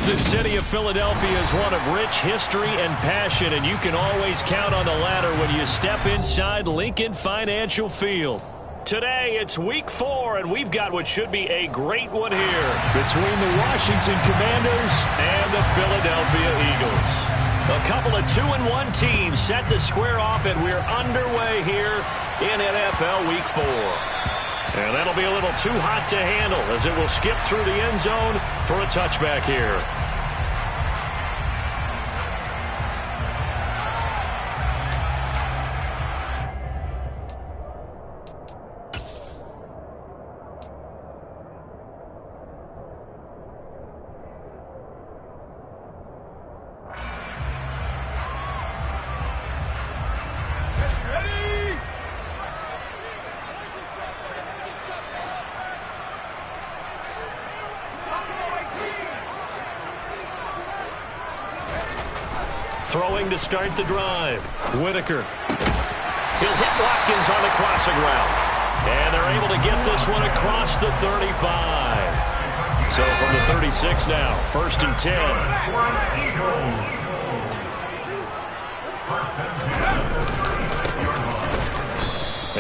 The city of Philadelphia is one of rich history and passion, and you can always count on the latter when you step inside Lincoln Financial Field. Today, it's Week 4, and we've got what should be a great one here between the Washington Commanders and the Philadelphia Eagles. A couple of 2-1 teams set to square off, and we're underway here in NFL Week 4. And that'll be a little too hot to handle as it will skip through the end zone for a touchback here. Throwing to start the drive. Whitaker. He'll hit Watkins on the crossing route. And they're able to get this one across the 35. So from the 36 now, 1st and 10.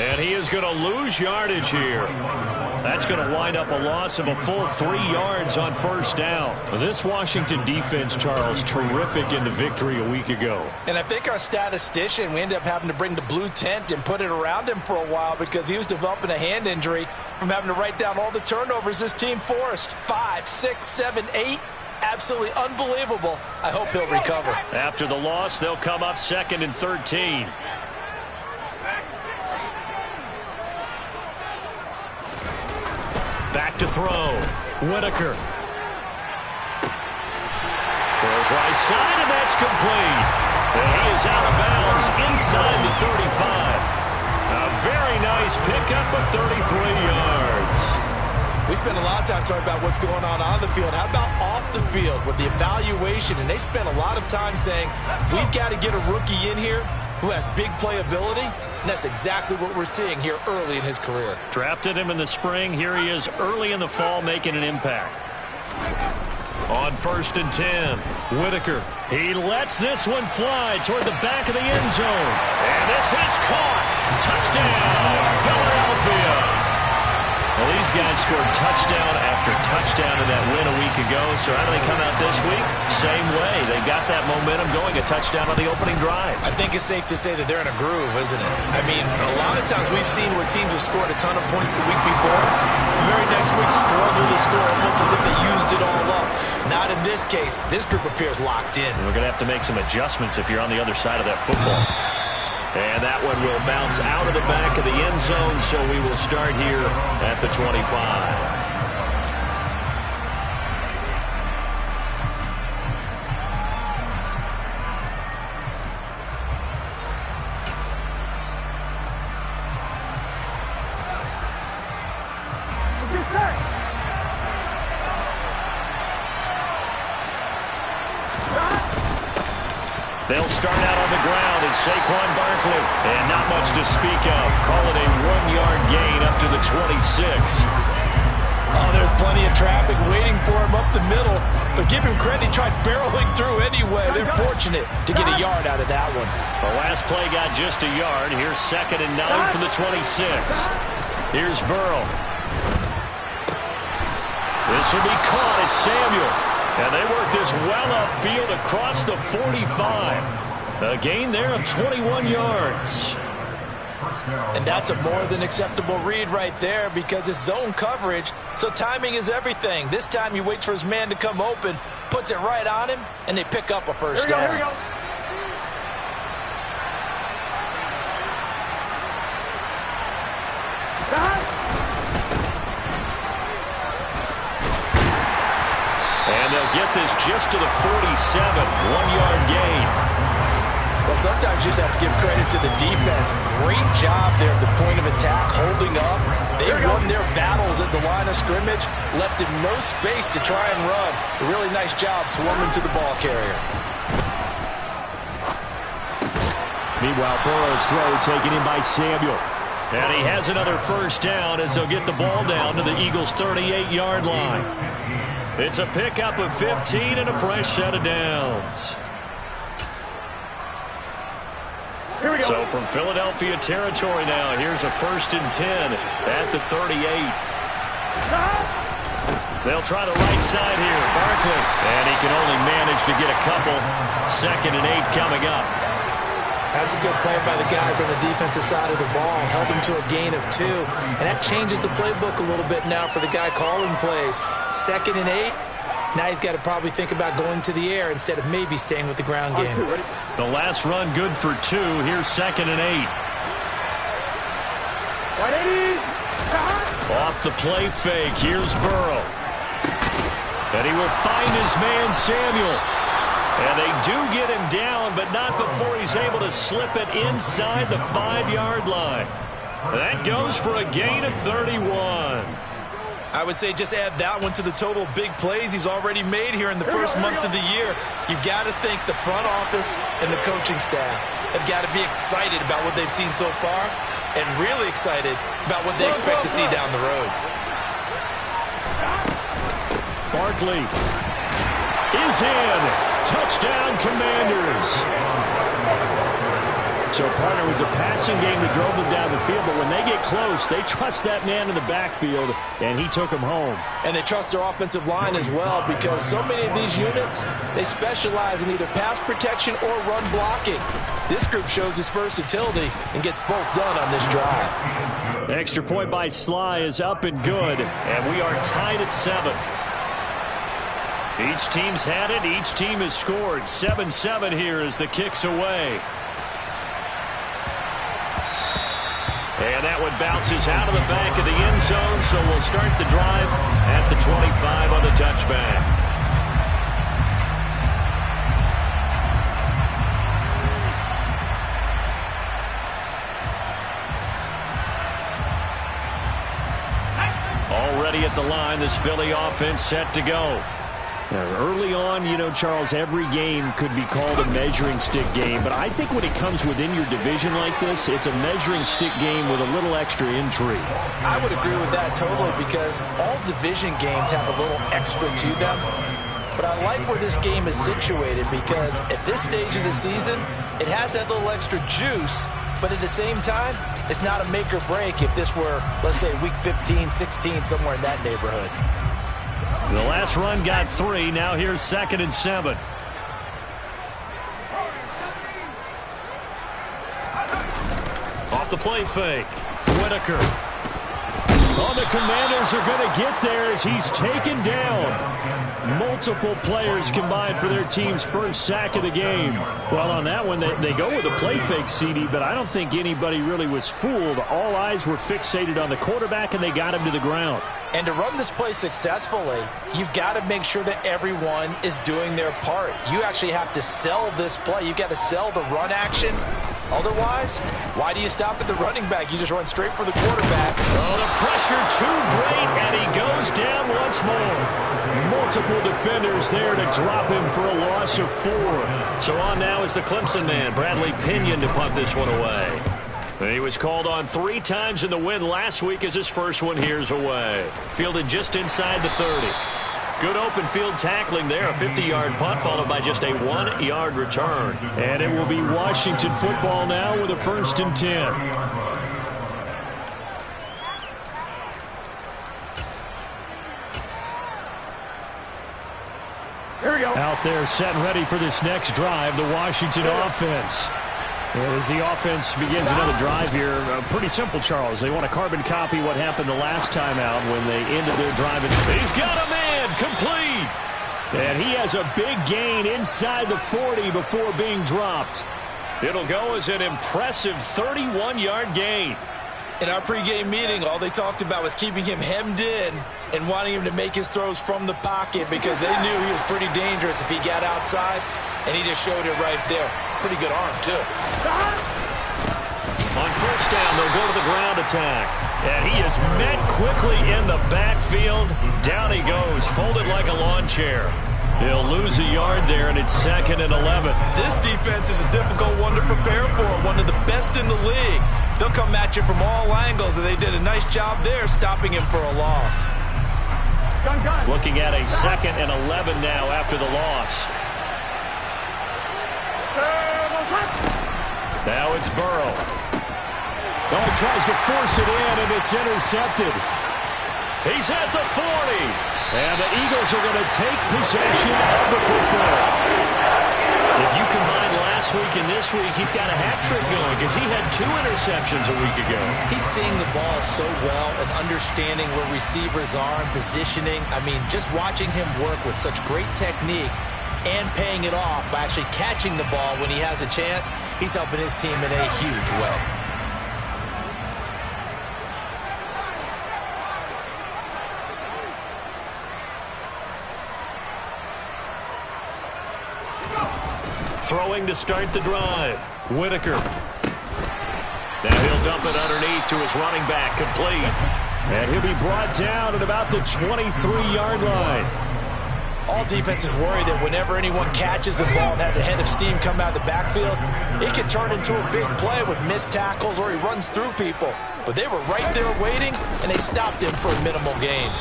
And he is going to lose yardage here. That's going to wind up a loss of a full 3 yards on 1st down. This Washington defense, Charles, terrific in the victory a week ago. And I think our statistician, we ended up having to bring the blue tent and put it around him for a while because he was developing a hand injury from having to write down all the turnovers this team forced. 5, 6, 7, 8. Absolutely unbelievable. I hope he'll recover. After the loss, they'll come up 2nd and 13. Back to throw. Whitaker. Throws right side, and that's complete. And he is out of bounds inside the 35. A very nice pickup of 33 yards. We spend a lot of time talking about what's going on the field. How about off the field with the evaluation? And they spend a lot of time saying, we've got to get a rookie in here who has big playability. And that's exactly what we're seeing here early in his career. Drafted him in the spring. Here he is early in the fall making an impact. On 1st and 10, Whitaker. He lets this one fly toward the back of the end zone. And this is caught. Touchdown, Philadelphia. Well, these guys scored touchdown after touchdown in that win a week ago. So how do they come out this week? Same way. They got that momentum going, a touchdown on the opening drive. I think it's safe to say that they're in a groove, isn't it? I mean, a lot of times we've seen where teams have scored a ton of points the week before. The very next week struggle to score almost as if they used it all up. Not in this case. This group appears locked in. We're going to have to make some adjustments if you're on the other side of that football. And that one will bounce out of the back of the end zone, so we will start here at the 25. They'll start out on the ground, and Saquon Barkley. And not much to speak of. Call it a 1-yard gain up to the 26. Oh, there's plenty of traffic waiting for him up the middle. But give him credit, he tried barreling through anyway. They're fortunate to get a yard out of that one. The last play got just a yard. Here's 2nd and 9 from the 26. Here's Burrow. This will be caught. It's Samuel. And they work this well upfield across the 45. A gain there of 21 yards. And that's a more than acceptable read right there because it's zone coverage, so timing is everything. This time he waits for his man to come open, puts it right on him, and they pick up a first down. Here we go. And they'll get this just to the 47, 1-yard gain. Well, sometimes you just have to give credit to the defense. Great job there at the point of attack, holding up. They won their battles at the line of scrimmage, left him no space to try and run. A really nice job swarming to the ball carrier. Meanwhile, Burrow's throw taken in by Samuel. And he has another first down as they'll get the ball down to the Eagles' 38-yard line. It's a pickup of 15 and a fresh set of downs. Here we go. So from Philadelphia territory now, here's a 1st and 10 at the 38. They'll try the right side here. Barkley. And he can only manage to get a couple. 2nd and 8 coming up. That's a good play by the guys on the defensive side of the ball. Held them to a gain of 2. And that changes the playbook a little bit now for the guy calling plays. 2nd and 8. Now he's got to probably think about going to the air instead of maybe staying with the ground game. The last run good for 2. Here's 2nd and 8. Off the play fake. Here's Burrow. And he will find his man Samuel. And they do get him down, but not before he's able to slip it inside the 5-yard line. That goes for a gain of 31. I would say just add that one to the total big plays he's already made here in the first month of the year. You've got to think the front office and the coaching staff have got to be excited about what they've seen so far and really excited about what they expect to see down the road. Barkley is in. Touchdown, Commanders. So, partner, it was a passing game that drove them down the field, but when they get close, they trust that man in the backfield, and he took them home. And they trust their offensive line as well, because so many of these units, they specialize in either pass protection or run blocking. This group shows its versatility and gets both done on this drive. The extra point by Sly is up and good, and we are tied at 7. Each team's had it. Each team has scored. 7-7 here as the kick's away. And that one bounces out of the back of the end zone, so we'll start the drive at the 25 on the touchback. Already at the line, this Philly offense set to go. Early on, you know, Charles, every game could be called a measuring stick game, but I think when it comes within your division like this, it's a measuring stick game with a little extra intrigue. I would agree with that totally, because all division games have a little extra to them. But I like where this game is situated, because at this stage of the season, it has that little extra juice, but at the same time, it's not a make or break if this were, let's say, week 15, 16, somewhere in that neighborhood. The last run got 3. Now here's 2nd and 7. Off the play fake. Whitaker. Oh, the Commanders are going to get there as he's taken down. Multiple players combined for their team's first sack of the game. Well, on that one, they go with a play fake, CD, but I don't think anybody really was fooled. All eyes were fixated on the quarterback, and they got him to the ground. And to run this play successfully, you've got to make sure that everyone is doing their part. You actually have to sell this play. You've got to sell the run action. Otherwise, why do you stop at the running back? You just run straight for the quarterback. Oh, the pressure too great, and he goes down once more. Multiple defenders there to drop him for a loss of 4. So on now is the Clemson man, Bradley Pinion, to punt this one away. He was called on 3 times in the win last week as his first one here's away. Fielded just inside the 30. Good open field tackling there. A 50-yard punt followed by just a 1-yard return. And it will be Washington football now with a 1st and 10. Here we go. Out there set and ready for this next drive, the Washington offense. As the offense begins another drive here, pretty simple, Charles. They want to carbon copy what happened the last time out when they ended their drive. He's got a man, complete. And he has a big gain inside the 40 before being dropped. It'll go as an impressive 31-yard gain. In our pregame meeting, all they talked about was keeping him hemmed in and wanting him to make his throws from the pocket because they knew he was pretty dangerous if he got outside, and he just showed it right there. Pretty good arm, too. On 1st down, they'll go to the ground attack. And he is met quickly in the backfield. Down he goes, folded like a lawn chair. He'll lose a yard there, and it's 2nd and 11. This defense is a difficult one to prepare for, one of the best in the league. They'll come at you from all angles, and they did a nice job there stopping him for a loss. Looking at a 2nd and 11 now after the loss. Now it's Burrow. Oh, he tries to force it in, and it's intercepted. He's at the 40. And the Eagles are going to take possession of the football. If you combine last week and this week, he's got a hat trick going because he had 2 interceptions a week ago. He's seeing the ball so well and understanding where receivers are and positioning. I mean, just watching him work with such great technique and paying it off by actually catching the ball when he has a chance, he's helping his team in a huge way. Throwing to start the drive. Whitaker. Now he'll dump it underneath to his running back. Complete. And he'll be brought down at about the 23-yard line. All defenses worry that whenever anyone catches the ball and has a head of steam come out of the backfield, it can turn into a big play with missed tackles or he runs through people. But they were right there waiting, and they stopped him for a minimal gain.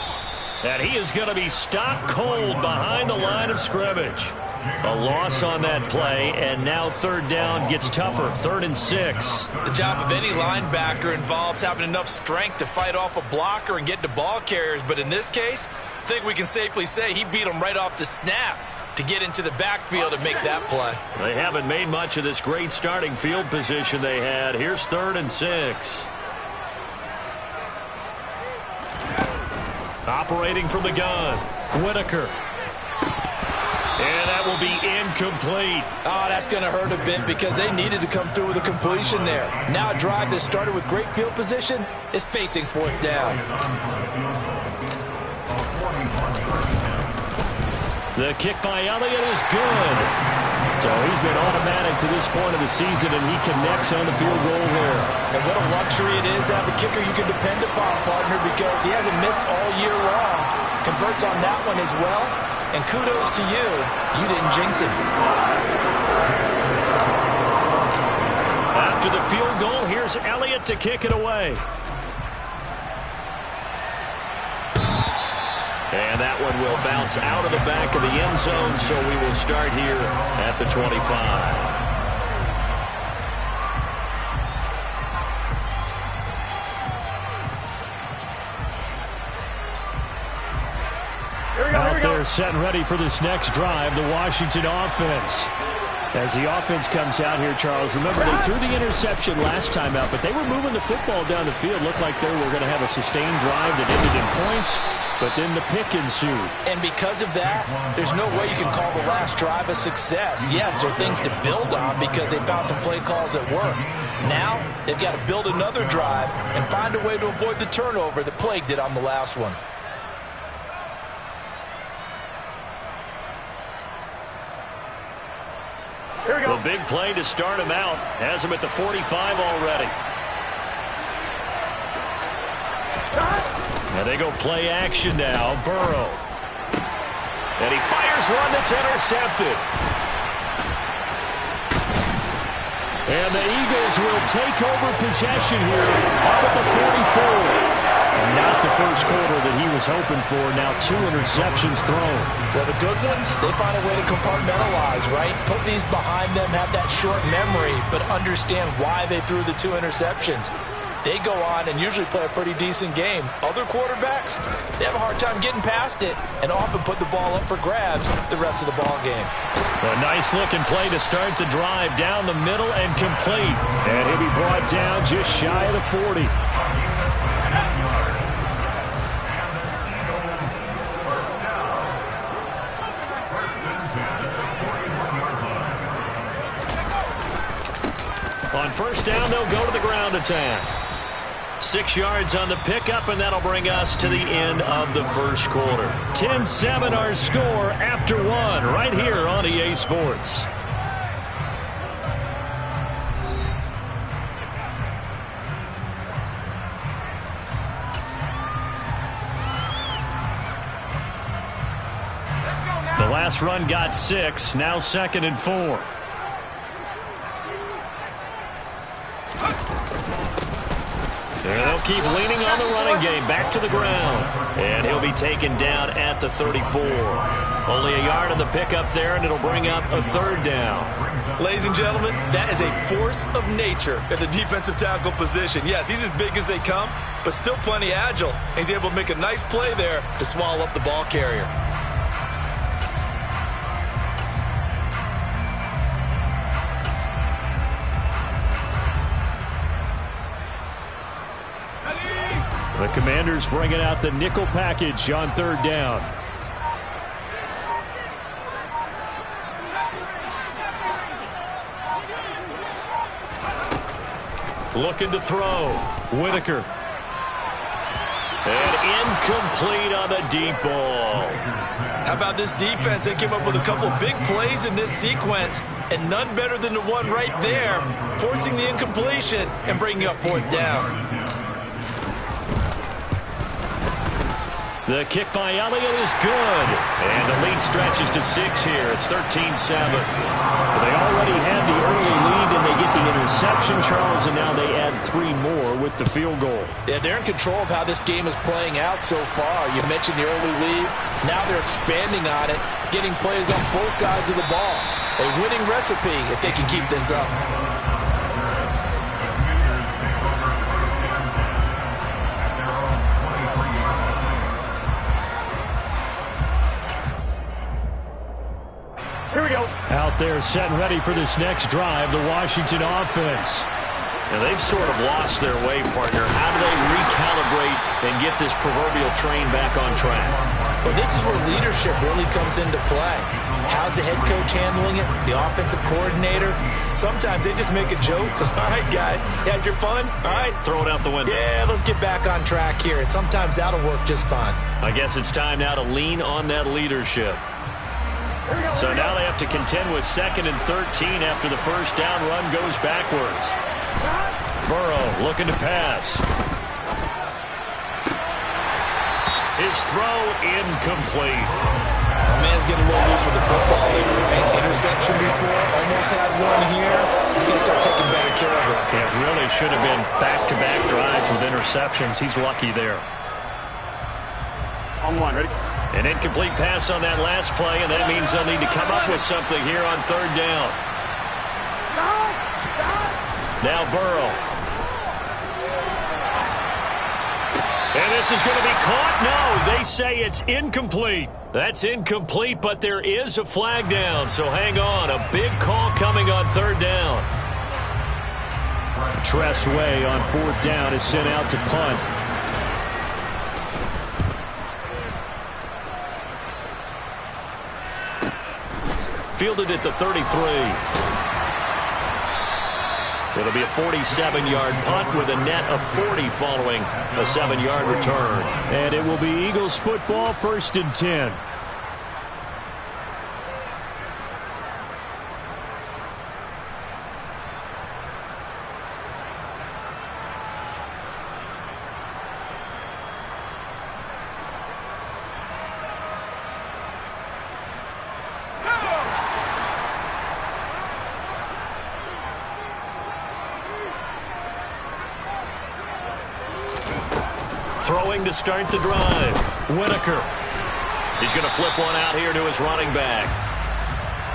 And he is going to be stopped cold behind the line of scrimmage. A loss on that play, and now 3rd down gets tougher. 3rd and 6. The job of any linebacker involves having enough strength to fight off a blocker and get to ball carriers. But in this case, I think we can safely say he beat him right off the snap to get into the backfield and make that play. They haven't made much of this great starting field position they had. Here's 3rd and 6. Operating from the gun, Whitaker. And that will be incomplete. Oh, that's going to hurt a bit because they needed to come through with a completion there. Now a drive that started with great field position is facing 4th down. The kick by Elliott is good. So he's been automatic to this point of the season, and he connects on the field goal there. And what a luxury it is to have a kicker you can depend upon, partner, because he hasn't missed all year long. Converts on that one as well. And kudos to you. You didn't jinx him. After the field goal, here's Elliott to kick it away. And that one will bounce out of the back of the end zone, so we will start here at the 25. Out there set and ready for this next drive, the Washington offense. As the offense comes out here, Charles, remember they threw the interception last time out, but they were moving the football down the field. Looked like they were going to have a sustained drive that ended in points, but then the pick ensued. And because of that, there's no way you can call the last drive a success. Yes, there are things to build on because they found some play calls that work. Now, they've got to build another drive and find a way to avoid the turnover that plagued it on the last one. Here we go. The big play to start him out has him at the 45 already. And they go play action now. Burrow. And he fires one that's intercepted. And the Eagles will take over possession here up at the 44. And not the first quarter that he was hoping for. Now 2 interceptions thrown. Well, the good ones, they find a way to compartmentalize, right? Put these behind them, have that short memory, but understand why they threw the 2 interceptions. They go on and usually play a pretty decent game. Other quarterbacks, they have a hard time getting past it and often put the ball up for grabs the rest of the ball game. A nice-looking play to start the drive down the middle and complete. And he'll be brought down just shy of the 40. On first down, they'll go to the ground attack. 6 yards on the pickup, and that'll bring us to the end of the first quarter. 10-7 our score after 1 right here on EA Sports. The last run got 6, now 2nd and 4. They'll keep leaning on the running game. Back to the ground. And he'll be taken down at the 34. Only a yard on the pickup there, and it'll bring up a third down. Ladies and gentlemen, that is a force of nature at the defensive tackle position. Yes, he's as big as they come, but still plenty agile. He's able to make a nice play there to swallow up the ball carrier. The Commanders bringing out the nickel package on third down. Looking to throw. Whitaker. And incomplete on the deep ball. How about this defense? They came up with a couple of big plays in this sequence, and none better than the one right there, forcing the incompletion and bringing up fourth down. The kick by Elliott is good. And the lead stretches to 6 here. It's 13-7. They already had the early lead, and they get the interception, Charles, and now they add 3 more with the field goal. Yeah, they're in control of how this game is playing out so far. You mentioned the early lead. Now they're expanding on it, getting plays on both sides of the ball. A winning recipe if they can keep this up. Here we go. Out there set and ready for this next drive, the Washington offense. Now they've sort of lost their way, partner. How do they recalibrate and get this proverbial train back on track? Well, this is where leadership really comes into play. How's the head coach handling it? The offensive coordinator? Sometimes they just make a joke. All right, guys, had your fun? All right. Throw it out the window. Yeah, let's get back on track here. And sometimes that'll work just fine. I guess it's time now to lean on that leadership. So now they have to contend with 2nd and 13 after the first down run goes backwards. Burrow looking to pass. His throw incomplete. Man's getting a little loose with the football there, right? Interception before, almost had one here. He's going to start taking better care of it. It really should have been back-to-back drives with interceptions. He's lucky there. On one, ready? An incomplete pass on that last play, and that means they'll need to come up with something here on third down. Now Burrow. And this is going to be caught. No, they say it's incomplete. That's incomplete, but there is a flag down, so hang on. A big call coming on third down. Tress Way on fourth down is sent out to punt. Fielded at the 33. It'll be a 47-yard punt with a net of 40 following a 7-yard return. And it will be Eagles football, 1st and 10. Throwing to start the drive. Whitaker. He's going to flip one out here to his running back.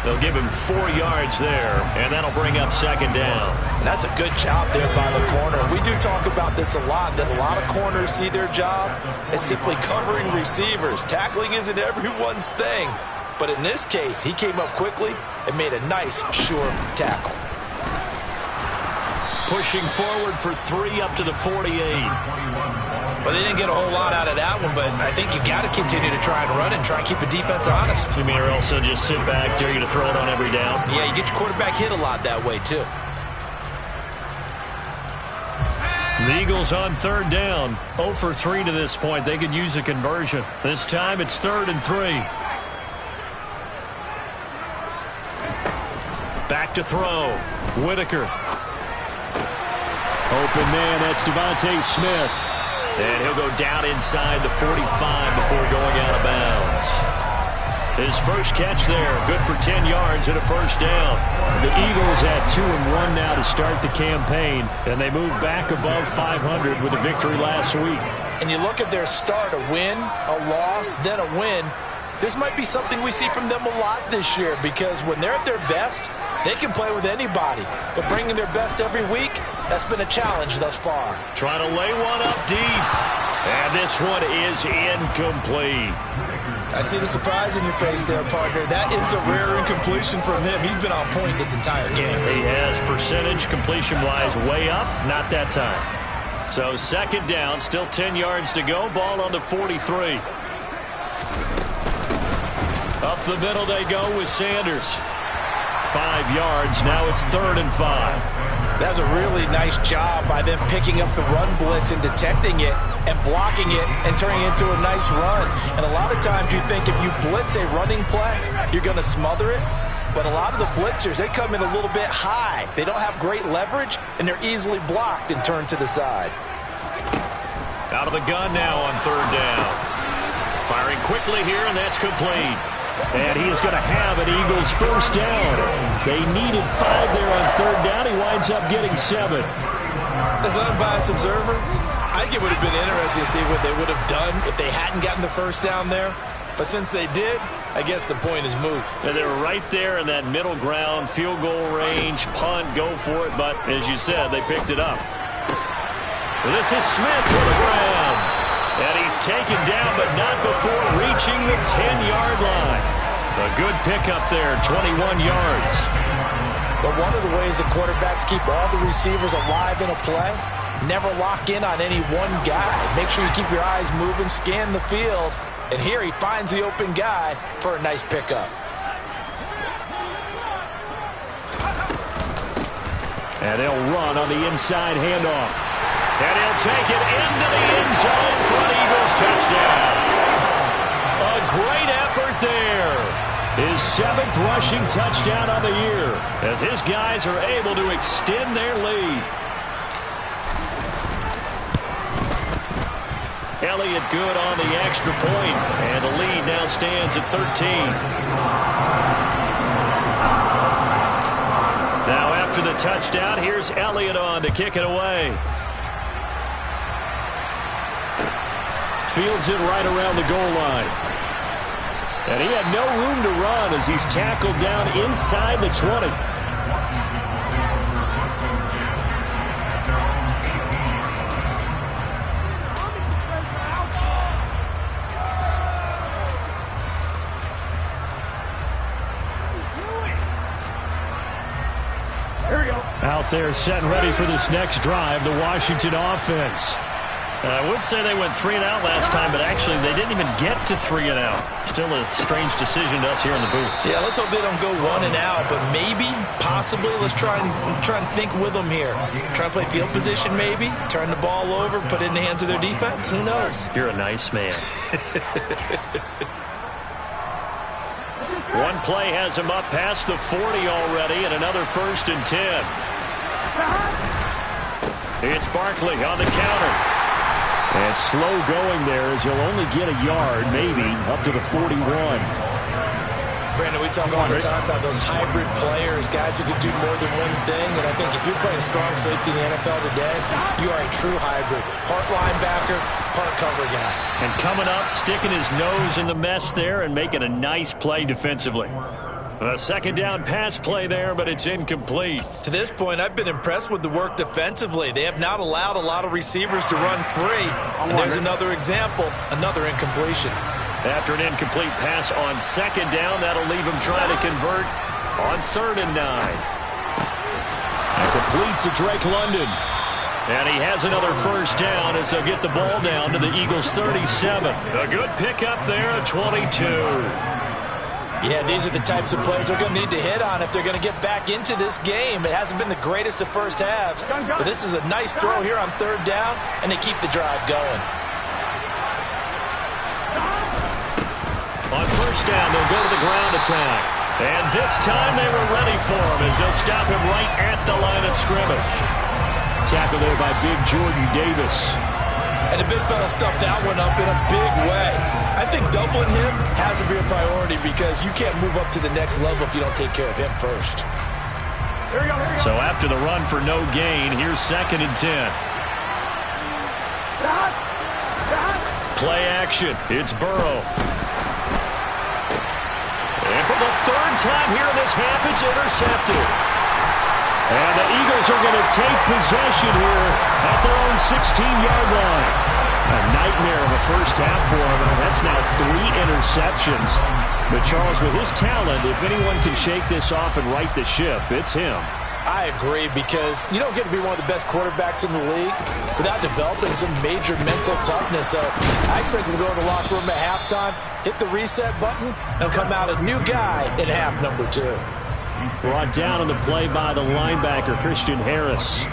They'll give him 4 yards there, and that'll bring up 2nd down. And that's a good job there by the corner. We do talk about this a lot, that a lot of corners see their job as simply covering receivers. Tackling isn't everyone's thing. But in this case, he came up quickly and made a nice, sure tackle. Pushing forward for 3 up to the 48. Well, they didn't get a whole lot out of that one, but I think you got to continue to try and run and try and keep the defense honest. You mean, or else they'll just sit back, dare you to throw it on every down? Yeah, you get your quarterback hit a lot that way, too. The Eagles on third down. 0 for 3 to this point. They could use a conversion. This time it's 3rd and 3. Back to throw. Whitaker. Open man, that's Devontae Smith. And he'll go down inside the 45 before going out of bounds. His first catch there, good for 10 yards and a first down. The Eagles at 2-1 now to start the campaign, and they move back above 500 with a victory last week. And you look at their start, a win, a loss, then a win. This might be something we see from them a lot this year, because when they're at their best, they can play with anybody. But bringing their best every week, that's been a challenge thus far. Trying to lay one up deep. And this one is incomplete. I see the surprise in your face there, partner. That is a rare incompletion from him. He's been on point this entire game. He has percentage completion-wise way up, not that time. So second down, still 10 yards to go. Ball on the 43. Up the middle they go with Sanders. 5 yards. Now it's 3rd and 5. That's a really nice job by them picking up the run blitz and detecting it and blocking it and turning it into a nice run. And a lot of times you think if you blitz a running play, you're going to smother it. But a lot of the blitzers, they come in a little bit high. They don't have great leverage, and they're easily blocked and turned to the side. Out of the gun now on 3rd down. Firing quickly here, and that's complete. And he is going to have an Eagles first down. They needed 5 there on 3rd down. He winds up getting 7. As an unbiased observer, I think it would have been interesting to see what they would have done if they hadn't gotten the first down there. But since they did, I guess the point is moot. And they're right there in that middle ground, field goal range, punt, go for it. But as you said, they picked it up. This is Smith to the ground. And he's taken down, but not before reaching the 10-yard line. A good pickup there, 21 yards. But one of the ways the quarterbacks keep all the receivers alive in a play, never lock in on any one guy. Make sure you keep your eyes moving, scan the field. And here he finds the open guy for a nice pickup. And they'll run on the inside handoff. And he'll take it into the end zone for an Eagles touchdown. A great effort there. His 7th rushing touchdown on the year, as his guys are able to extend their lead. Elliott good on the extra point, and the lead now stands at 13. Now after the touchdown, here's Elliott on to kick it away. Fields it right around the goal line. And he had no room to run as he's tackled down inside the 20. Here we go. Out there set and ready for this next drive, the Washington offense. I would say they went 3 and out last time, but actually they didn't even get to 3 and out. Still a strange decision to us here in the booth. Yeah, let's hope they don't go 1 and out, but maybe, possibly, let's try and think with them here. Try and play field position maybe, turn the ball over, put it in the hands of their defense. Who knows? You're a nice man. One play has him up past the 40 already, and another 1st and 10. It's Barkley on the counter. And slow going there as he'll only get a yard, maybe, up to the 41. Brandon, we talk all the time about those hybrid players, guys who can do more than one thing. And I think if you're playing strong safety in the NFL today, you are a true hybrid. Part linebacker, part cover guy. And coming up, sticking his nose in the mess there and making a nice play defensively. A 2nd down pass play there, but it's incomplete. To this point, I've been impressed with the work defensively. They have not allowed a lot of receivers to run free. And there's another example, another incompletion. After an incomplete pass on 2nd down, that'll leave him trying to convert on 3rd and 9. And complete to Drake London. And he has another 1st down as they'll get the ball down to the Eagles' 37. A good pickup there at 22. Yeah, these are the types of plays they're going to need to hit on if they're going to get back into this game. It hasn't been the greatest of first halves, but this is a nice throw here on 3rd down, and they keep the drive going. On 1st down, they'll go to the ground attack. And this time they were ready for him as they'll stop him right at the line of scrimmage. Tackle there by big Jordan Davis. And the big fella stuffed that one up in a big way. I think doubling him has to be a priority because you can't move up to the next level if you don't take care of him first. So after the run for no gain, here's 2nd and 10. Play action. It's Burrow. And for the 3rd time here in this half, it's intercepted. And the Eagles are going to take possession here at their own 16-yard line. A nightmare of a first half for him. That's now 3 interceptions. But Charles, with his talent, if anyone can shake this off and right the ship, it's him. I agree, because you don't get to be one of the best quarterbacks in the league without developing some major mental toughness. So I expect him to go in the locker room at halftime, hit the reset button, and come out a new guy in half number 2. Brought down on the play by the linebacker, Christian Harris.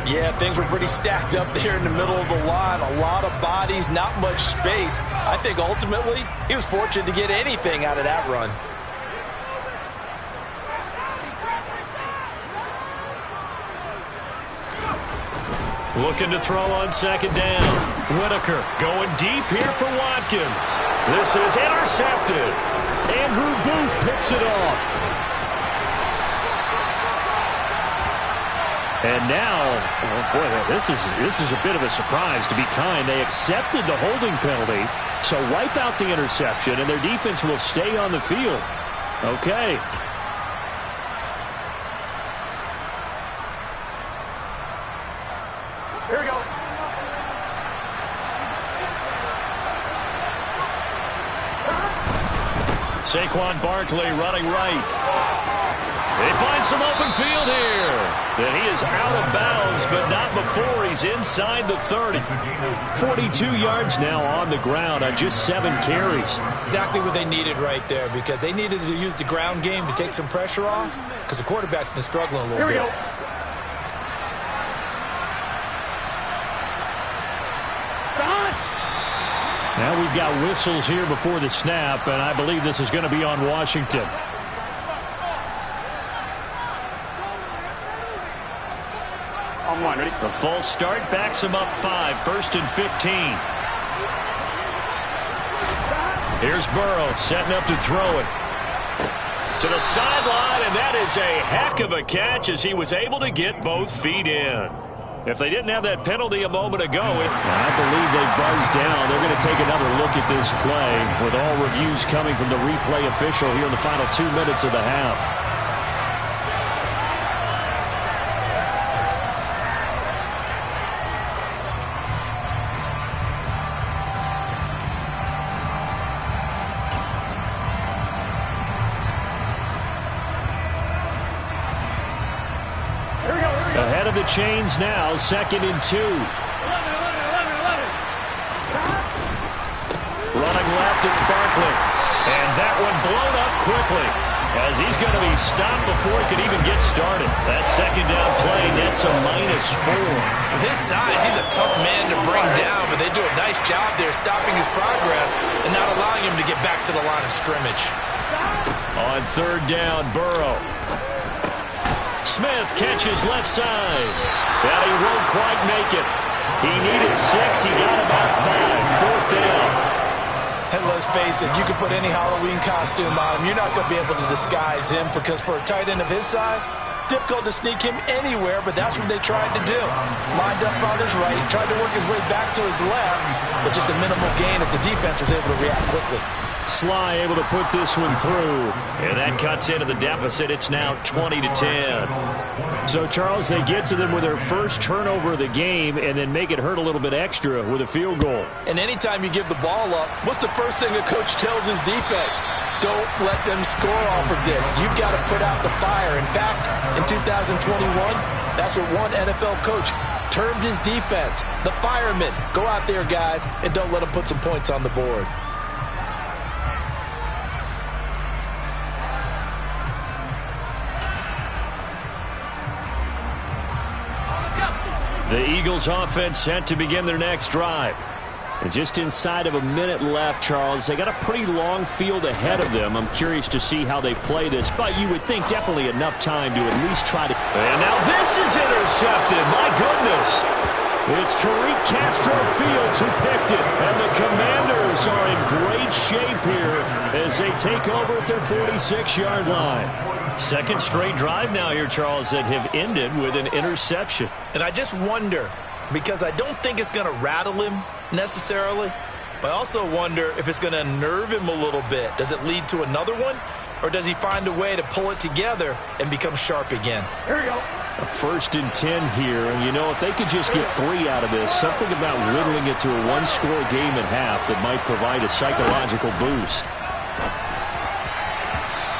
Yeah, things were pretty stacked up there in the middle of the line. A lot of bodies, not much space. I think ultimately he was fortunate to get anything out of that run. Looking to throw on 2nd down. Whitaker going deep here for Watkins. This is intercepted. Andrew Booth picks it off. And now, oh boy, this is a bit of a surprise, to be kind. They accepted the holding penalty, so wipe out the interception, and their defense will stay on the field. Okay. Here we go. Saquon Barkley running right. They find some open field here. And he is out of bounds, but not before he's inside the 30. 42 yards now on the ground on just 7 carries. Exactly what they needed right there, because they needed to use the ground game to take some pressure off, because the quarterback's been struggling a little bit. Here we go. Now we've got whistles here before the snap, and I believe this is going to be on Washington. On 1, ready? The false start backs him up 5, 1st and 15. Here's Burrow setting up to throw it. To the sideline, and that is a heck of a catch as he was able to get both feet in. If they didn't have that penalty a moment ago, I believe they buzzed down. They're going to take another look at this play with all reviews coming from the replay official here in the final 2 minutes of the half. Ahead of the chains now, 2nd and 2. Running left, it's Barkley. And that one blown up quickly as he's going to be stopped before he could even get started. That 2nd down play nets a -4. With his size, he's a tough man to bring down, but they do a nice job there stopping his progress and not allowing him to get back to the line of scrimmage. On 3rd down, Burrow. Smith catches left side. But he won't quite make it. He needed 6. He got about 5. 4th down. And let's face it, you can put any Halloween costume on him. You're not going to be able to disguise him, because for a tight end of his size, difficult to sneak him anywhere, but that's what they tried to do. Lined up on his right, tried to work his way back to his left, but just a minimal gain as the defense was able to react quickly. Sly able to put this one through. And that cuts into the deficit. It's now 20-10. So, Charles, they get to them with their first turnover of the game and then make it hurt a little bit extra with a field goal. And anytime you give the ball up, what's the first thing a coach tells his defense? Don't let them score off of this. You've got to put out the fire. In fact, in 2021, that's what one NFL coach termed his defense. The firemen. Go out there, guys, and don't let them put some points on the board. The Eagles offense set to begin their next drive. And just inside of a minute left, Charles. They got a pretty long field ahead of them. I'm curious to see how they play this, but you would think definitely enough time to at least try to. And now this is intercepted. My goodness. It's Tariq Castro Fields who picked it. And the Commanders are in great shape here as they take over at their 46-yard line. Second straight drive now here, Charles, that have ended with an interception. And I just wonder, because I don't think it's going to rattle him necessarily, but I also wonder if it's going to unnerve him a little bit. Does it lead to another one? Or does he find a way to pull it together and become sharp again? Here we go. A 1st and 10 here, and you know, if they could just get 3 out of this, something about whittling it to a one-score game at half that might provide a psychological boost.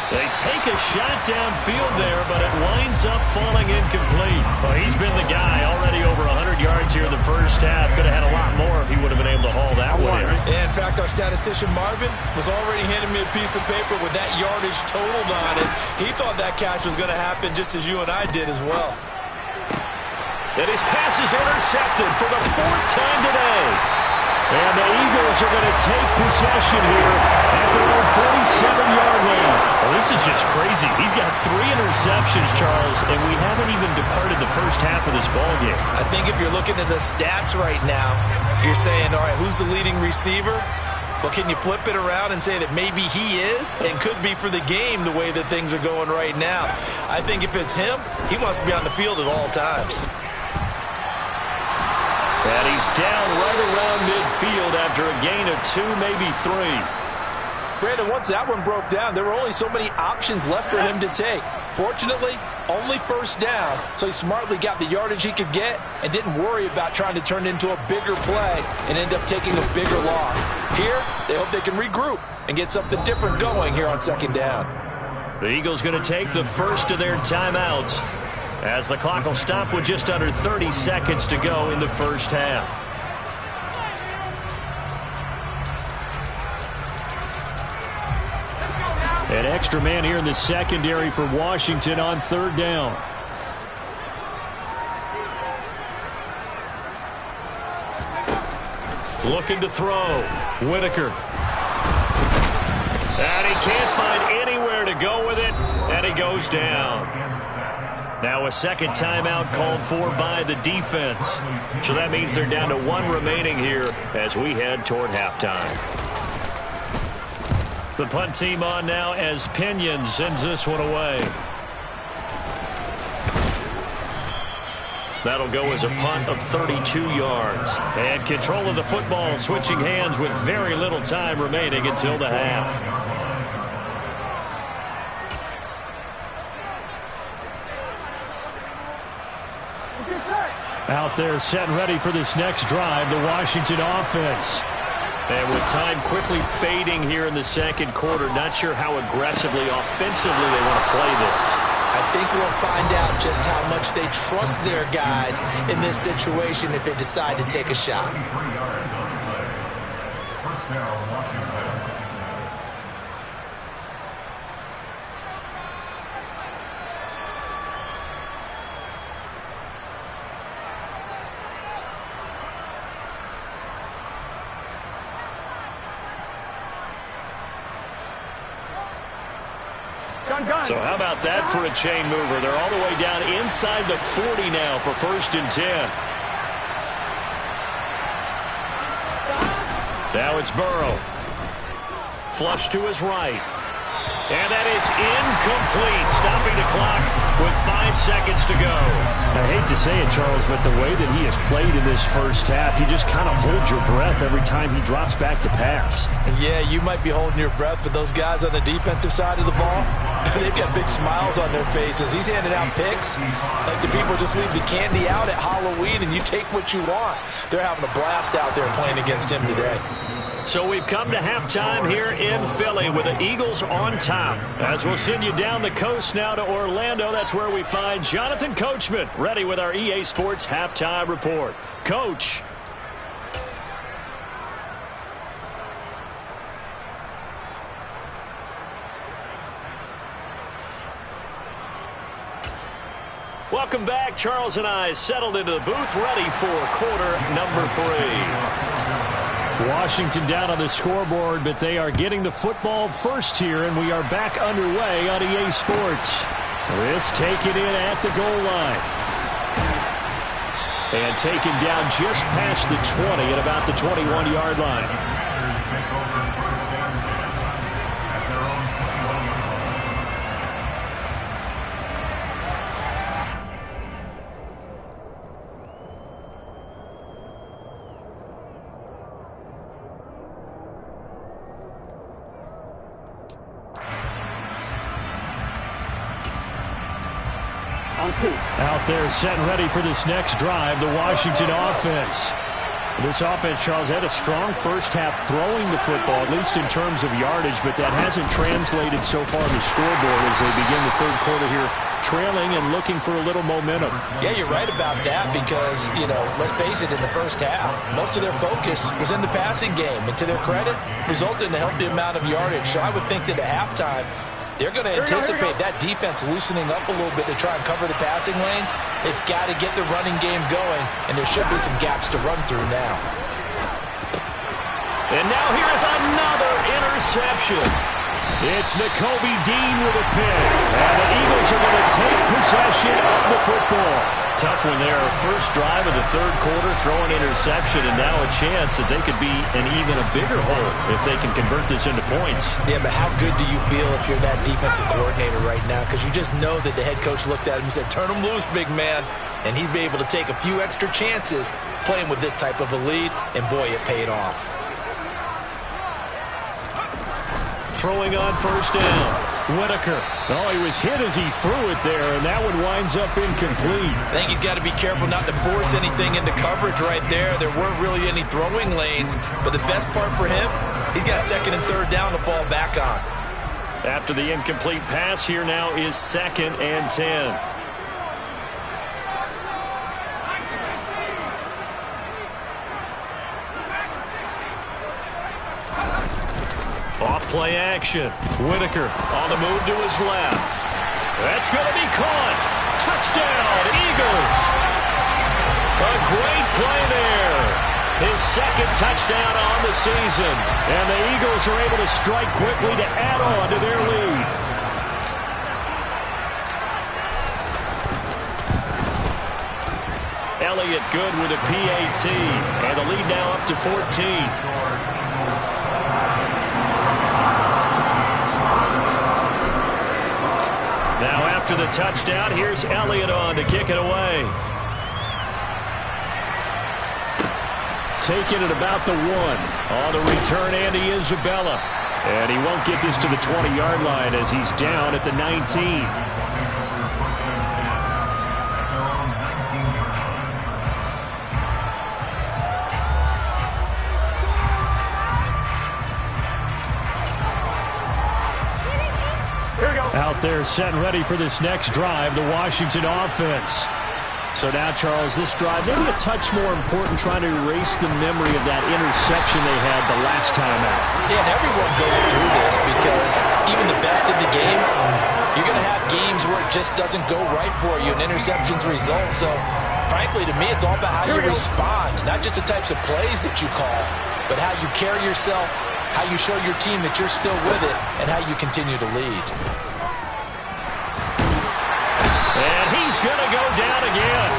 They take a shot downfield there, but it winds up falling incomplete. Well, he's been the guy already over 100 yards here in the first half. Could have had a lot more if he would have been able to haul that one in. Yeah, in fact, our statistician Marvin was already handing me a piece of paper with that yardage totaled on it. He thought that catch was going to happen just as you and I did as well. And his pass is intercepted for the 4th time today. And the Eagles are going to take possession here at their own 47-yard line. Well, this is just crazy. He's got 3 interceptions, Charles, and we haven't even departed the first half of this ballgame. I think if you're looking at the stats right now, you're saying, all right, who's the leading receiver? Well, can you flip it around and say that maybe he is and could be for the game the way that things are going right now? I think if it's him, he wants to be on the field at all times. And he's down right around midfield after a gain of 2, maybe 3. Brandon, once that one broke down, there were only so many options left for him to take. Fortunately, only 1st down, so he smartly got the yardage he could get and didn't worry about trying to turn it into a bigger play and end up taking a bigger loss. Here, they hope they can regroup and get something different going here on 2nd down. The Eagles going to take the first of their timeouts, as the clock will stop with just under 30 seconds to go in the first half. An extra man here in the secondary for Washington on 3rd down. Looking to throw. Whitaker. And he can't find anywhere to go with it, and he goes down. Now a 2nd timeout called for by the defense. So that means they're down to 1 remaining here as we head toward halftime. The punt team on now as Pinion sends this one away. That'll go as a punt of 32 yards. And control of the football switching hands with very little time remaining until the half. Out there set and ready for this next drive, the Washington offense. And with time quickly fading here in the 2nd quarter, not sure how aggressively, offensively they want to play this. I think we'll find out just how much they trust their guys in this situation if they decide to take a shot. So how about that for a chain mover? They're all the way down inside the 40 now for 1st and 10. Now it's Burrow. Flush to his right. And that is incomplete, stopping the clock with 5 seconds to go. I hate to say it, Charles, but the way that he has played in this first half, you just kind of hold your breath every time he drops back to pass. Yeah, you might be holding your breath, but those guys on the defensive side of the ball, they've got big smiles on their faces. He's handing out picks like the people just leave the candy out at Halloween and you take what you want. They're having a blast out there playing against him today. So we've come to halftime here in Philly with the Eagles on top. As we'll send you down the coast now to Orlando, that's where we find Jonathan Coachman ready with our EA Sports Halftime Report. Coach. Welcome back. Charles and I settled into the booth ready for quarter number 3. Washington down on the scoreboard, but they are getting the football first here, and we are back underway on EA Sports. This taken in at the goal line. And taken down just past the 20 at about the 21-yard line. Out there set and ready for this next drive, the Washington offense. This offense, Charles, had a strong first half throwing the football, at least in terms of yardage, but that hasn't translated so far to the scoreboard as they begin the third quarter here, trailing and looking for a little momentum. Yeah, you're right about that because, let's face it, in the first half, most of their focus was in the passing game. And to their credit, resulted in a healthy amount of yardage. So I would think that at halftime, they're going to anticipate that defense loosening up a little bit to try and cover the passing lanes. They've got to get the running game going, and there should be some gaps to run through now. And now here is another interception. It's Nakobe Dean with a pick. And the Eagles are going to take possession of the football. Tough one there. First drive of the third quarter, throw an interception, and now a chance that they could be in even a bigger hole if they can convert this into points. Yeah, but how good do you feel if you're that defensive coordinator right now? Because you just know that the head coach looked at him and said, turn him loose, big man. And he'd be able to take a few extra chances playing with this type of a lead, and boy, it paid off. Throwing on first down. Whitaker. Oh, he was hit as he threw it there, and that one winds up incomplete. I think he's got to be careful not to force anything into coverage right there. There weren't really any throwing lanes, but the best part for him, he's got second and third down to fall back on. After the incomplete pass, here now is 2nd and 10. Off play action. Whitaker on the move to his left. That's going to be caught. Touchdown, Eagles. A great play there. His second touchdown on the season. And the Eagles are able to strike quickly to add on to their lead. Elliott good with a PAT. And the lead now up to 14. Now after the touchdown, here's Elliott on to kick it away. Taking it about the 1. On the return, Andy Isabella. And he won't get this to the 20-yard line as he's down at the 19. Out there set and ready for this next drive, the Washington offense. So now, Charles, this drive maybe a touch more important, trying to erase the memory of that interception they had the last time out. Yeah, and everyone goes through this because even the best in the game, you're going to have games where it just doesn't go right for you, and interceptions result. So, frankly, to me, it's all about how you respond, not just the types of plays that you call, but how you carry yourself, how you show your team that you're still with it, and how you continue to lead. And he's going to go down again.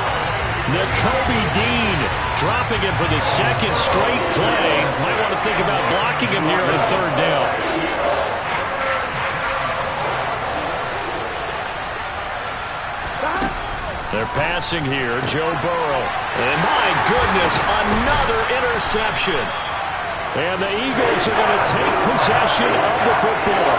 Nakobe Dean dropping him for the second straight play. Might want to think about blocking him here on third down. They're passing here, Joe Burrow. And my goodness, another interception. And the Eagles are going to take possession of the football.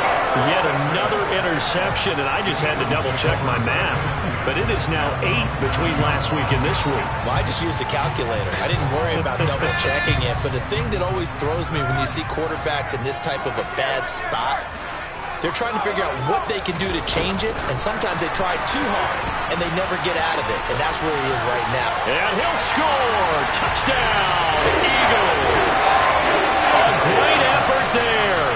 Yet another interception, and I just had to double-check my math. But it is now 8 between last week and this week. Well, I just used a calculator. I didn't worry about double-checking it. But the thing that always throws me when you see quarterbacks in this type of a bad spot, they're trying to figure out what they can do to change it, and sometimes they try too hard, and they never get out of it. And that's where he is right now. And he'll score! Touchdown, Eagles! A great effort there.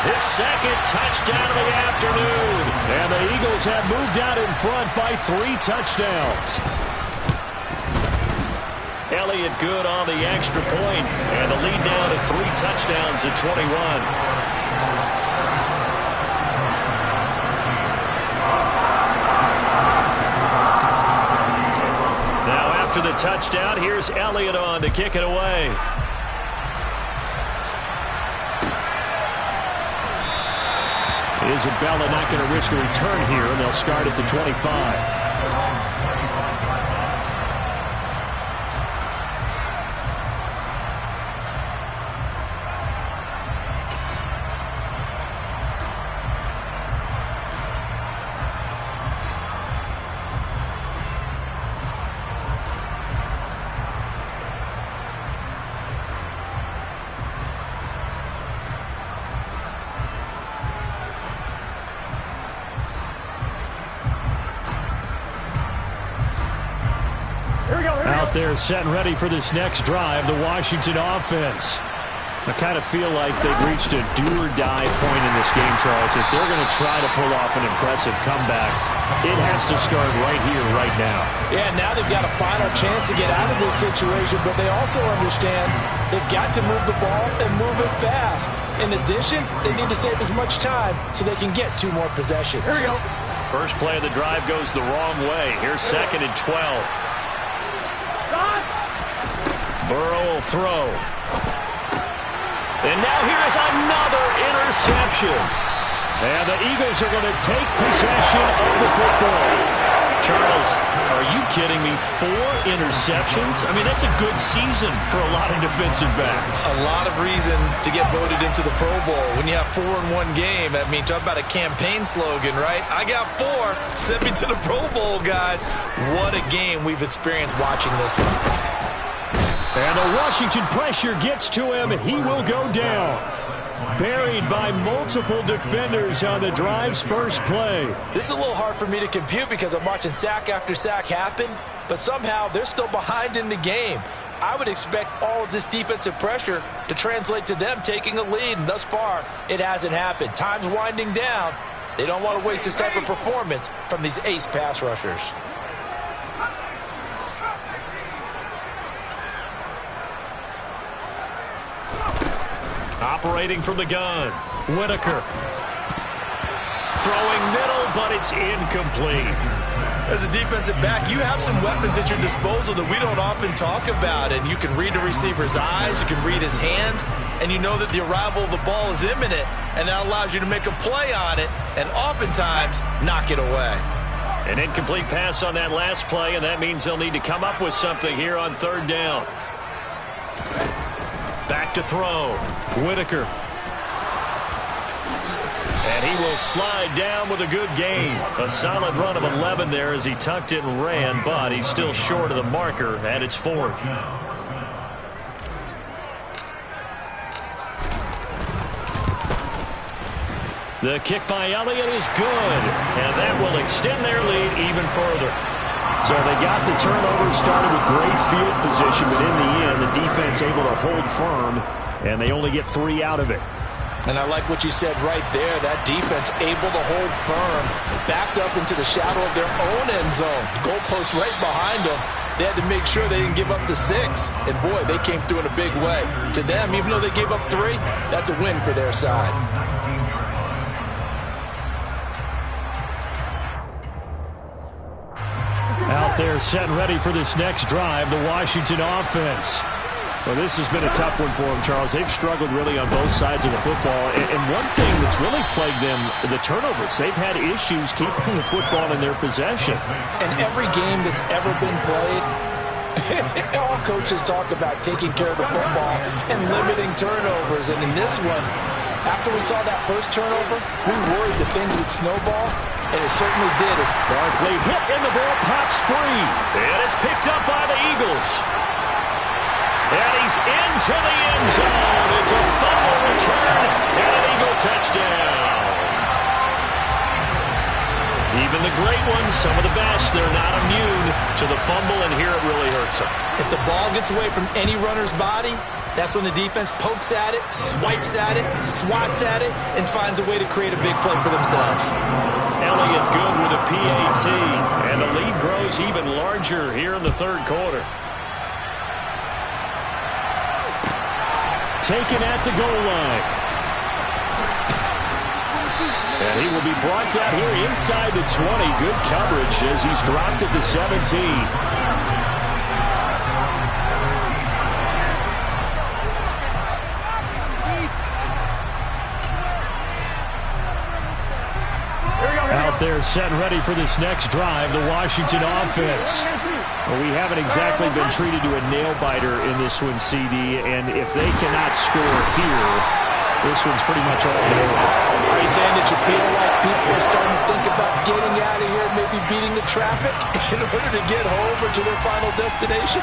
His second touchdown of the afternoon. And the Eagles have moved out in front by 3 touchdowns. Elliott good on the extra point. And the lead down to 3 touchdowns at 21. Now after the touchdown. Here's Elliott on to kick it away. Isabella not going to risk a return here, and they'll start at the 25. Out there set and ready for this next drive, the Washington offense. I kind of feel like they've reached a do-or-die point in this game, Charles. If they're going to try to pull off an impressive comeback, it has to start right here, right now. Yeah, now they've got a final chance to get out of this situation, but they also understand they've got to move the ball and move it fast. In addition, they need to save as much time so they can get 2 more possessions. Here we go. First play of the drive goes the wrong way. Here's 2nd and 12. Burrow will throw. And now here's another interception. And the Eagles are going to take possession of the football. Charles, are you kidding me? 4 interceptions? I mean, that's a good season for a lot of defensive backs. A lot of reason to get voted into the Pro Bowl. When you have 4 in one game, I mean, talk about a campaign slogan, right? I got 4. Send me to the Pro Bowl, guys. What a game we've experienced watching this one. And the Washington pressure gets to him. He will go down. Buried by multiple defenders on the drive's first play. This is a little hard for me to compute because I'm watching sack after sack happen, but somehow they're still behind in the game. I would expect all of this defensive pressure to translate to them taking a lead, and thus far, it hasn't happened. Time's winding down. They don't want to waste this type of performance from these ace pass rushers. Operating from the gun, Whitaker. Throwing middle, but it's incomplete. As a defensive back, you have some weapons at your disposal that we don't often talk about. And you can read the receiver's eyes, you can read his hands, and you know that the arrival of the ball is imminent, and that allows you to make a play on it and oftentimes knock it away. An incomplete pass on that last play, and that means they'll need to come up with something here on 3rd down. Back to throw. Whitaker. And he will slide down with a good gain. A solid run of 11 there as he tucked it and ran, but he's still short of the marker, and it's 4th. The kick by Elliott is good, and that will extend their lead even further. So they got the turnover, started with great field position, but in the end, the defense able to hold firm, and they only get 3 out of it. And I like what you said right there. That defense able to hold firm, backed up into the shadow of their own end zone. Goalpost right behind them. They had to make sure they didn't give up the 6. And boy, they came through in a big way. To them, even though they gave up 3, that's a win for their side. Out there set and ready for this next drive, the Washington offense. Well, this has been a tough one for them, Charles. They've struggled really on both sides of the football. And one thing that's really plagued them, the turnovers. They've had issues keeping the football in their possession. And every game that's ever been played, all coaches talk about taking care of the football and limiting turnovers. And in this one, after we saw that first turnover, we worried that things would snowball, and it certainly did. As Barkley hit and the ball pops free. And it's picked up by the Eagles. And he's into the end zone. It's a fumble return and an Eagle touchdown. Even the great ones, some of the best, they're not immune to the fumble, and here it really hurts them. if the ball gets away from any runner's body, that's when the defense pokes at it, swipes at it, swats at it, and finds a way to create a big play for themselves. Elliott good with a PAT, and the lead grows even larger here in the third quarter. Taken at the goal line. And he will be brought down here inside the 20. Good coverage as he's dropped at the 17. Out there set and ready for this next drive, the Washington offense. Well, we haven't exactly been treated to a nail-biter in this one, CD, and if they cannot score here, this one's pretty much all over. Are you saying that you feel like people are starting to think about getting out of here, maybe beating the traffic in order to get home or to their final destination?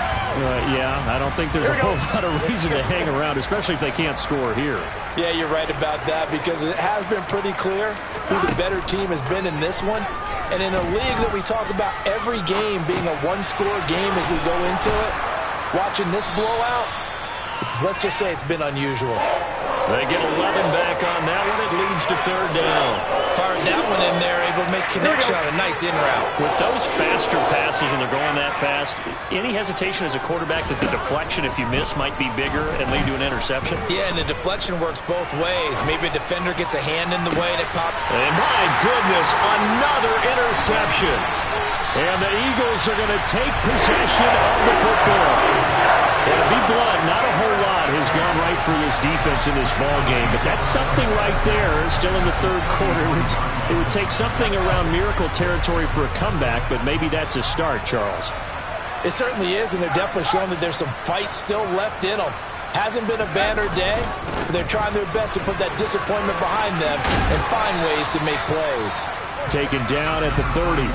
Yeah, I don't think there's a whole lot of reason to hang around, especially if they can't score here. Yeah, you're right about that, because it has been pretty clear who the better team has been in this one. And in a league that we talk about every game being a one-score game as we go into it, watching this blowout, let's just say it's been unusual. They get 11 back on that one. It leads to third down. Fired that one in there, able to make connection on a nice in route. With those faster passes when they're going that fast, any hesitation as a quarterback that the deflection, if you miss, might be bigger and lead to an interception? Yeah, and the deflection works both ways. Maybe a defender gets a hand in the way and it pops. And my goodness, another interception. And the Eagles are going to take possession of the football. And to be blunt, not a whole lot has gone right for this defense in this ball game, but that's something right there. Still in the third quarter. It would take something around miracle territory for a comeback, but maybe that's a start, Charles. It certainly is, and they're definitely showing that there's some fight still left in them. Hasn't been a banner day, but they're trying their best to put that disappointment behind them and find ways to make plays. Taken down at the 30.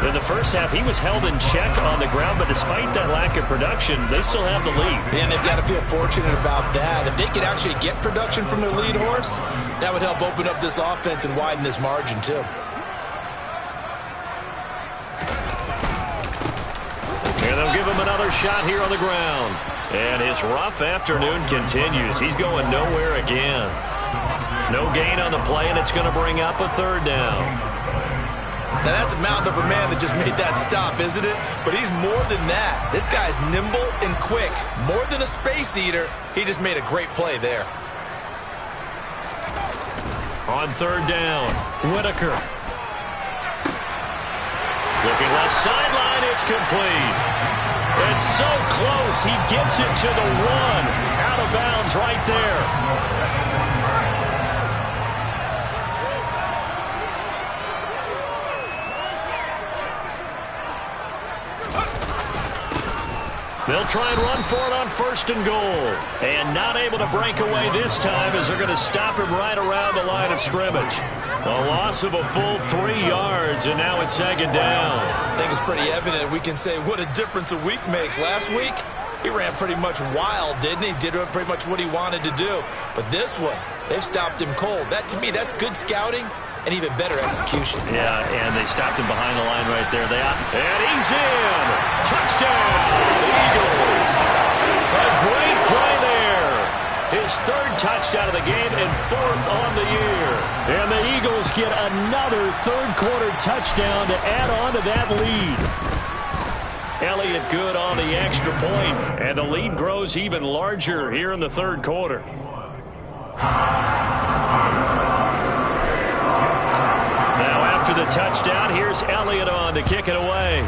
In the first half, he was held in check on the ground, but despite that lack of production, they still have the lead. And they've got to feel fortunate about that. If they could actually get production from their lead horse, that would help open up this offense and widen this margin, too. And they'll give him another shot here on the ground. And his rough afternoon continues. He's going nowhere again. No gain on the play, and it's going to bring up a third down. Now, that's a mountain of a man that just made that stop, isn't it? But he's more than that. This guy's nimble and quick. More than a space eater, he just made a great play there. On third down, Whitaker. Looking left sideline, it's complete. It's so close, he gets it to the one. Out of bounds right there. They'll try and run for it on first and goal. And not able to break away this time as they're going to stop him right around the line of scrimmage. A loss of a full 3 yards, and now it's second down. I think it's pretty evident. We can say what a difference a week makes. Last week, he ran pretty much wild, didn't he? Did pretty much what he wanted to do. But this one, they've stopped him cold. That, to me, that's good scouting and even better execution. Yeah, and they stopped him behind the line right there. And he's in. Touchdown, Eagles. A great play there. His third touchdown of the game and fourth on the year. And the Eagles get another third-quarter touchdown to add on to that lead. Elliott good on the extra point, and the lead grows even larger here in the third quarter. After the touchdown, here's Elliott on to kick it away.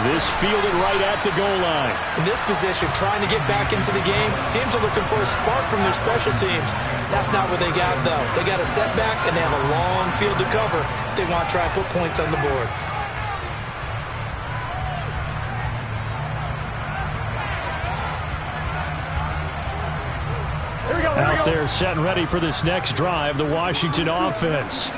This fielded right at the goal line. In this position, trying to get back into the game, teams are looking for a spark from their special teams. That's not what they got, though. They got a setback, and they have a long field to cover if they want to try and put points on the board. Out there set and ready for this next drive, the Washington offense.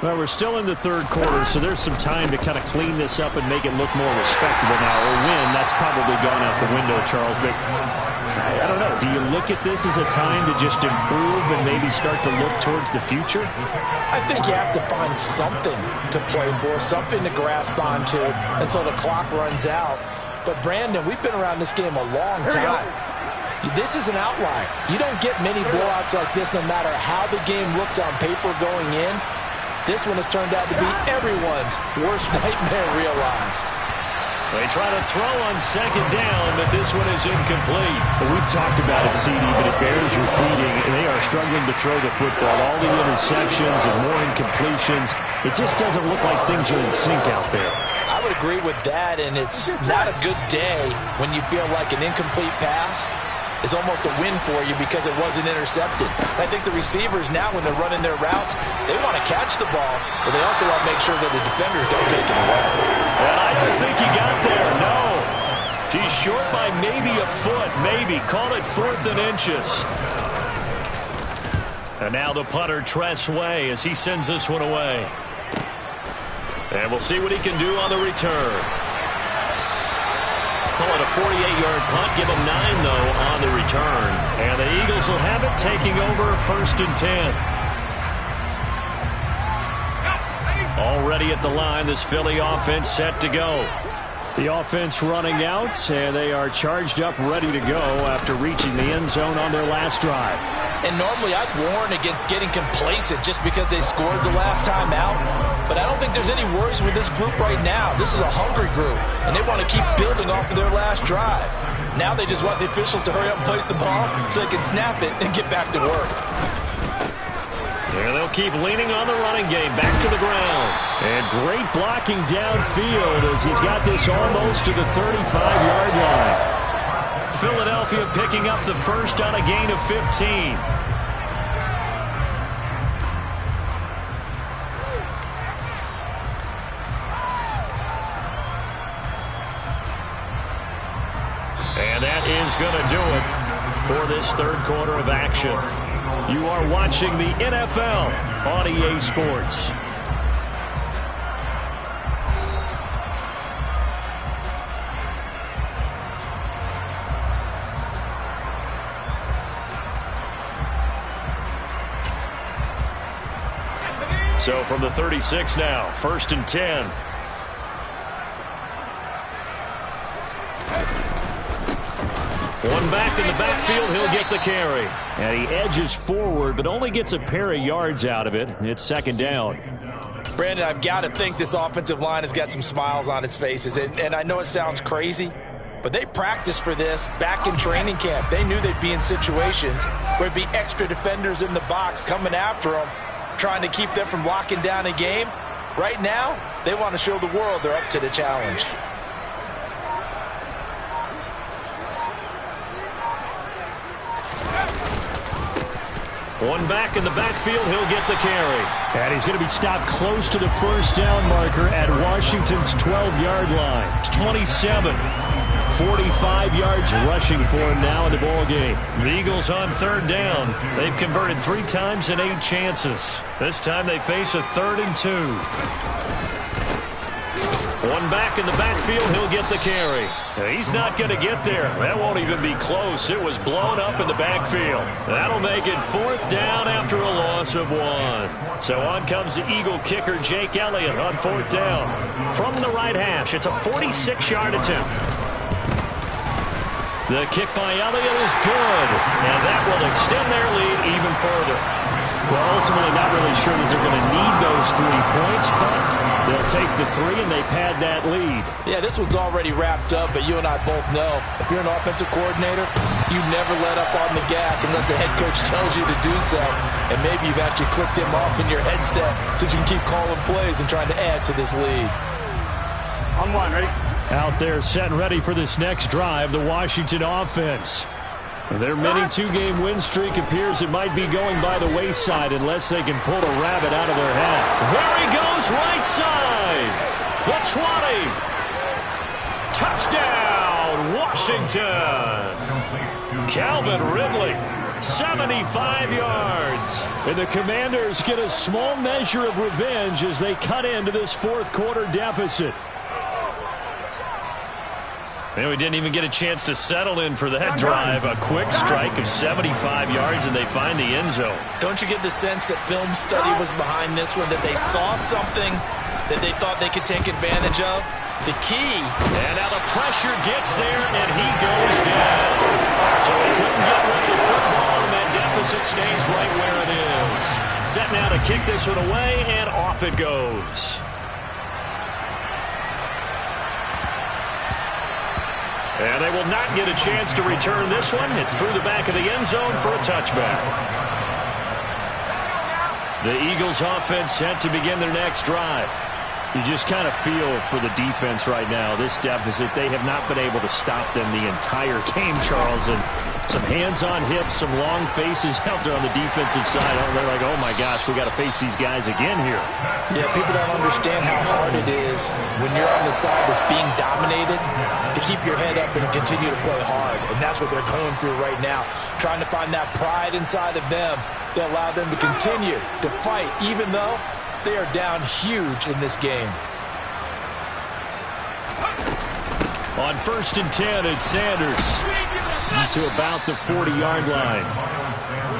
Well, we're still in the third quarter, so there's some time to kind of clean this up and make it look more respectable now. Or win, that's probably gone out the window, Charles. But I don't know. Do you look at this as a time to just improve and maybe start to look towards the future? I think you have to find something to play for, something to grasp onto until the clock runs out. But, Brandon, we've been around this game a long time. This is an outlier. You don't get many blowouts like this no matter how the game looks on paper going in. This one has turned out to be everyone's worst nightmare realized. They try to throw on second down, but this one is incomplete. We've talked about it, CD, but it bears repeating. They are struggling to throw the football. All the interceptions and more incompletions. It just doesn't look like things are in sync out there. I would agree with that, and it's not a good day when you feel like an incomplete pass is almost a win for you because it wasn't intercepted. And I think the receivers now, when they're running their routes, they want to catch the ball, but they also want to make sure that the defenders don't take it away. And I don't think he got there, no. He's short by maybe a foot, maybe. Call it 4th and inches. And now the punter, Tress Way, as he sends this one away. And we'll see what he can do on the return. Call it a 48-yard punt. Give him 9, though, on the return. And the Eagles will have it, taking over 1st and 10. Already at the line, this Philly offense set to go. The offense running out, and they are charged up, ready to go after reaching the end zone on their last drive. And normally I'd warn against getting complacent just because they scored the last time out. But I don't think there's any worries with this group right now. This is a hungry group, and they want to keep building off of their last drive. Now they just want the officials to hurry up and place the ball so they can snap it and get back to work. And they'll keep leaning on the running game, back to the ground. And great blocking downfield as he's got this almost to the 35-yard line. Philadelphia picking up the first on a gain of 15. And that is going to do it for this third quarter of action. You are watching the NFL on EA Sports. So from the 36 now, 1st and 10. One back in the backfield, he'll get the carry. And he edges forward, but only gets a pair of yards out of it. It's 2nd down. Brandon, I've got to think this offensive line has got some smiles on its faces. And I know it sounds crazy, but they practiced for this back in training camp. They knew they'd be in situations where it'd be extra defenders in the box coming after them, trying to keep them from locking down a game. Right now, they want to show the world they're up to the challenge. One back in the backfield, he'll get the carry. And he's going to be stopped close to the first down marker at Washington's 12-yard line. It's 27. 45 yards rushing for him now in the ball game. The Eagles on 3rd down. They've converted 3 times in 8 chances. This time they face a 3rd and 2. One back in the backfield, he'll get the carry. He's not going to get there. That won't even be close. It was blown up in the backfield. That'll make it 4th down after a loss of 1. So on comes the Eagle kicker, Jake Elliott, on 4th down. From the right hash, it's a 46-yard attempt. The kick by Elliott is good, and that will extend their lead even further. Well, ultimately not really sure that they're going to need those 3 points, but they'll take the 3 and they pad that lead. Yeah, this one's already wrapped up, but you and I both know if you're an offensive coordinator, you never let up on the gas unless the head coach tells you to do so. And maybe you've actually clicked him off in your headset so you can keep calling plays and trying to add to this lead. On 1, ready? Out there set and ready for this next drive, the Washington offense. Their mini 2-game win streak appears it might be going by the wayside unless they can pull a rabbit out of their hat. There he goes, right side. The 20. Touchdown, Washington. Calvin Ridley, 75 yards. And the Commanders get a small measure of revenge as they cut into this 4th quarter deficit. And we didn't even get a chance to settle in for that drive. A quick strike of 75 yards, and they find the end zone. Don't you get the sense that film study was behind this one, that they saw something that they thought they could take advantage of? The key. And now the pressure gets there, and he goes down. So he couldn't get rid of the football, and that deficit stays right where it is. Set now to kick this one away, and off it goes. And they will not get a chance to return this one. It's through the back of the end zone for a touchback. The Eagles offense set to begin their next drive. You just kind of feel for the defense right now. This deficit, they have not been able to stop them the entire game, Charles. And Some hands on hips, some long faces out there on the defensive side. They're like, oh my gosh, we got to face these guys again here. Yeah, people don't understand how hard it is when you're on the side that's being dominated to keep your head up and continue to play hard. And that's what they're going through right now, trying to find that pride inside of them to allow them to continue to fight, even though they are down huge in this game. On 1st and 10, it's Sanders to about the 40-yard line.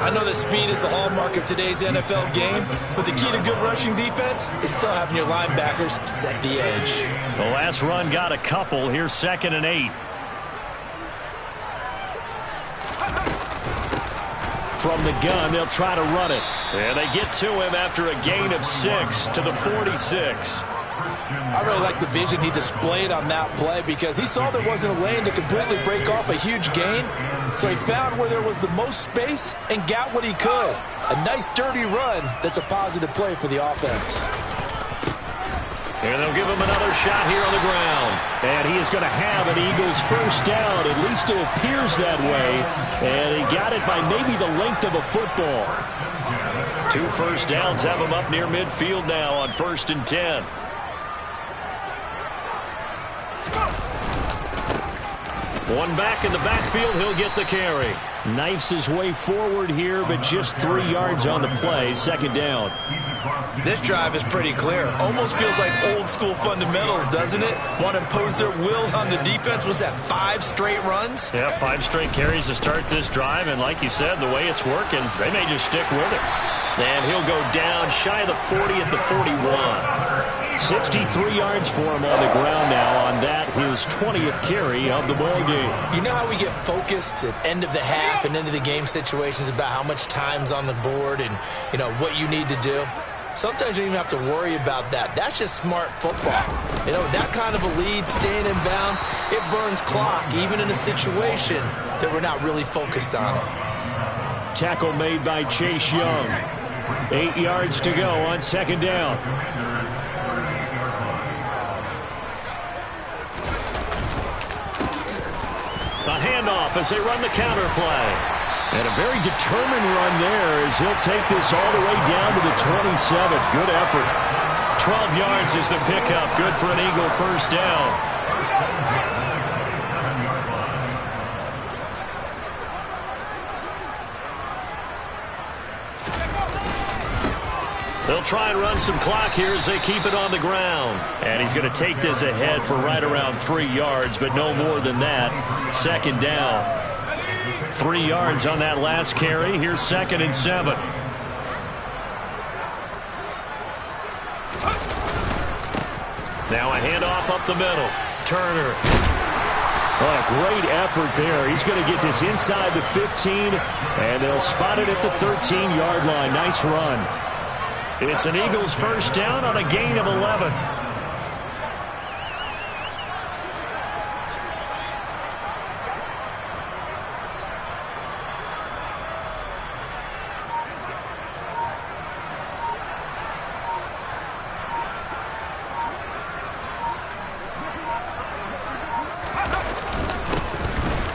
I know that speed is the hallmark of today's NFL game, but the key to good rushing defense is still having your linebackers set the edge. The last run got a couple. Here's 2nd and 8. From the gun, they'll try to run it. And they get to him after a gain of 6 to the 46. I really like the vision he displayed on that play because he saw there wasn't a lane to completely break off a huge gain. So he found where there was the most space and got what he could. A nice, dirty run that's a positive play for the offense. And they'll give him another shot here on the ground. And he is going to have an Eagles first down. At least it appears that way. And he got it by maybe the length of a football. 2 first downs have him up near midfield now on 1st and 10. One back in the backfield, he'll get the carry. Knifes his way forward here, but just 3 yards on the play. 2nd down. This drive is pretty clear. Almost feels like old school fundamentals, doesn't it? Want to impose their will on the defense. Was that 5 straight runs? Yeah, 5 straight carries to start this drive. And like you said, the way it's working, they may just stick with it. And he'll go down shy of the 40 at the 41. 63 yards for him on the ground now on that, his 20th carry of the ball game. You know how we get focused at end of the half and into the game situations about how much time's on the board and, you know, what you need to do? Sometimes you don't even have to worry about that. That's just smart football. You know, that kind of a lead, staying in bounds, it burns clock, even in a situation that we're not really focused on it. Tackle made by Chase Young. 8 yards to go on 2nd down. A handoff as they run the counter play. And a very determined run there as he'll take this all the way down to the 27. Good effort. 12 yards is the pickup. Good for an Eagle first down. They'll try and run some clock here as they keep it on the ground. And he's going to take this ahead for right around 3 yards, but no more than that. 2nd down. 3 yards on that last carry. Here's 2nd and 7. Now a handoff up the middle. Turner. What a great effort there. He's going to get this inside the 15, and they'll spot it at the 13-yard line. Nice run. It's an Eagles first down on a gain of 11.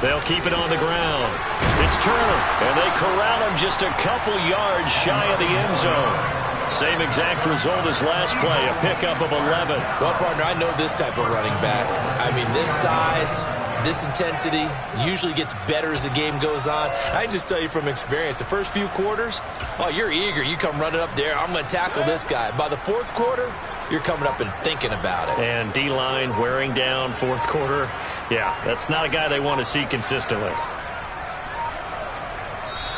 They'll keep it on the ground. It's Turner, and they corral him just a couple yards shy of the end zone. Same exact result as last play, a pickup of 11. Well, partner, I know this type of running back. I mean, this size, this intensity usually gets better as the game goes on. I can just tell you from experience, the first few quarters, oh, you're eager. You come running up there, I'm going to tackle this guy. By the 4th quarter, you're coming up and thinking about it. And D-line wearing down 4th quarter. Yeah, that's not a guy they want to see consistently.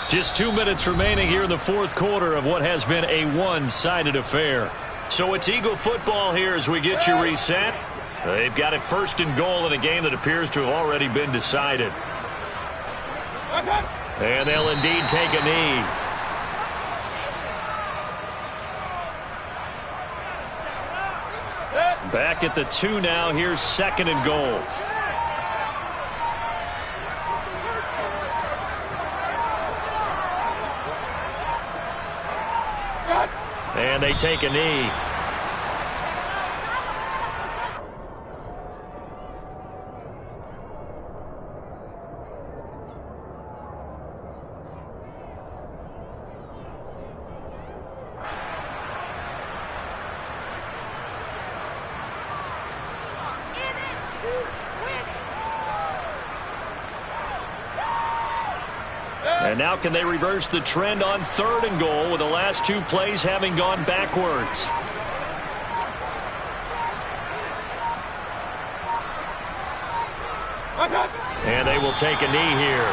Just 2 minutes remaining here in the 4th quarter of what has been a one-sided affair. So it's Eagle football here as we get you reset. They've got it 1st and goal in a game that appears to have already been decided. And they'll indeed take a knee. Back at the 2 now. Here's 2nd and goal. And they take a knee. And now can they reverse the trend on 3rd and goal with the last 2 plays having gone backwards? And they will take a knee here.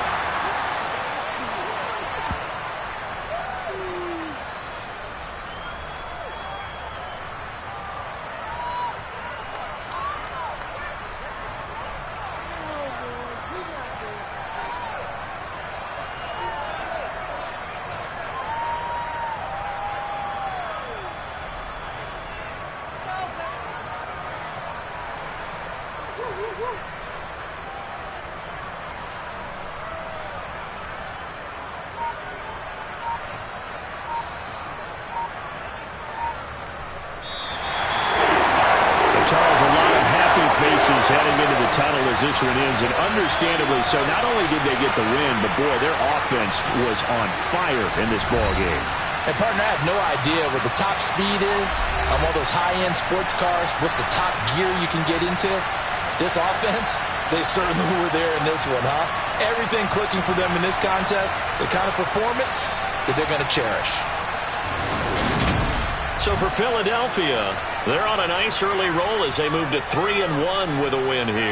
Heading into the tunnel as this one ends, and understandably so. Not only did they get the win, but boy, their offense was on fire in this ball game. And partner, I have no idea what the top speed is on all those high-end sports cars. What's the top gear you can get into? This offense, they certainly were there in this one, huh? Everything clicking for them in this contest, the kind of performance that they're going to cherish. So for Philadelphia, they're on a nice early roll as they move to 3-1 with a win here.